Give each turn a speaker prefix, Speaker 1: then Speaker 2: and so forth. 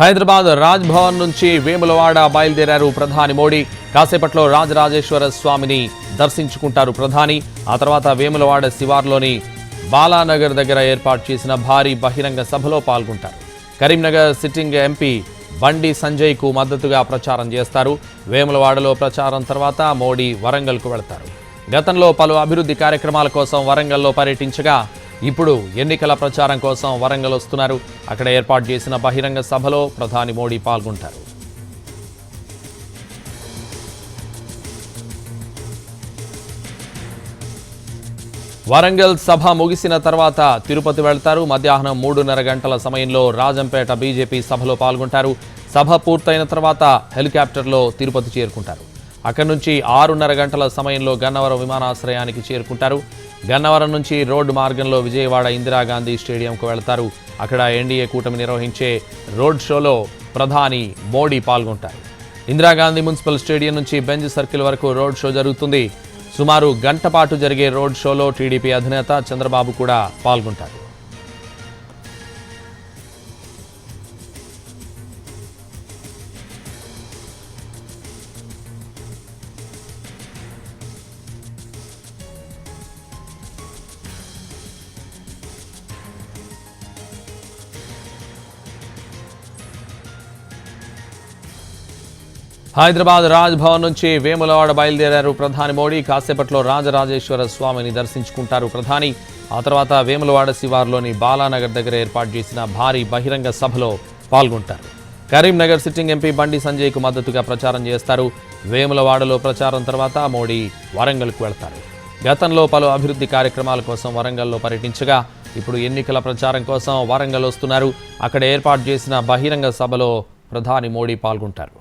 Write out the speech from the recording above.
Speaker 1: హైదరాబాద్ రాజ్ భవన్ నుంచి వేములవాడ బయలుదేరారు ప్రధాని మోడీ. కాసేపట్లో రాజరాజేశ్వర స్వామిని దర్శించుకుంటారు ప్రధాని. ఆ తర్వాత వేములవాడ శివార్లోని బాలానగర్ దగ్గర ఏర్పాటు చేసిన భారీ బహిరంగ సభలో పాల్గొంటారు. కరీంనగర్ సిట్టింగ్ ఎంపీ బండి సంజయ్కు మద్దతుగా ప్రచారం చేస్తారు. వేములవాడలో ప్రచారం తర్వాత మోడీ వరంగల్కు వెళతారు. గతంలో పలు అభివృద్ధి కార్యక్రమాల కోసం వరంగల్లో పర్యటించగా ఇప్పుడు ఎన్నికల ప్రచారం కోసం వరంగల్ వస్తున్నారు. అక్కడ ఏర్పాటు చేసిన బహిరంగ సభలో ప్రధాని మోడీ పాల్గొంటారు. వరంగల్ సభ ముగిసిన తర్వాత తిరుపతి వెళ్తారు. మధ్యాహ్నం 3:30 గంటల సమయంలో రాజంపేట బీజేపీ సభలో పాల్గొంటారు. సభ పూర్తయిన తర్వాత హెలికాప్టర్లో తిరుపతి చేరుకుంటారు. అక్కడి నుంచి 6:30 గంటల సమయంలో గన్నవరం విమానాశ్రయానికి చేరుకుంటారు. గన్నవరం నుంచి రోడ్డు మార్గంలో విజయవాడ ఇందిరాగాంధీ స్టేడియంకు వెళతారు. అక్కడ ఎన్డీఏ కూటమి నిర్వహించే రోడ్ షోలో ప్రధాని మోడీ పాల్గొంటారు. ఇందిరాగాంధీ మున్సిపల్ స్టేడియం నుంచి బెంజ్ సర్కిల్ వరకు రోడ్ షో జరుగుతుంది. సుమారు గంట పాటు జరిగే రోడ్ షోలో టీడీపీ అధినేత చంద్రబాబు కూడా పాల్గొంటారు. హైదరాబాద్ రాజ్ భవన్ నుంచి వేములవాడ బయలుదేరారు ప్రధాని మోడీ. కాసేపట్లో రాజరాజేశ్వర స్వామిని దర్శించుకుంటారు ప్రధాని. ఆ తర్వాత వేములవాడ శివార్లోని బాలానగర్ దగ్గర ఏర్పాటు చేసిన భారీ బహిరంగ సభలో పాల్గొంటారు. కరీంనగర్ సిట్టింగ్ ఎంపీ బండి సంజయ్కు మద్దతుగా ప్రచారం చేస్తారు. వేములవాడలో ప్రచారం తర్వాత మోడీ వరంగల్కు వెళ్తారు. గతంలో పలు అభివృద్ధి కార్యక్రమాల కోసం వరంగల్లో పర్యటించగా ఇప్పుడు ఎన్నికల ప్రచారం కోసం వరంగల్ వస్తున్నారు. అక్కడ ఏర్పాటు చేసిన బహిరంగ సభలో ప్రధాని మోడీ పాల్గొంటారు.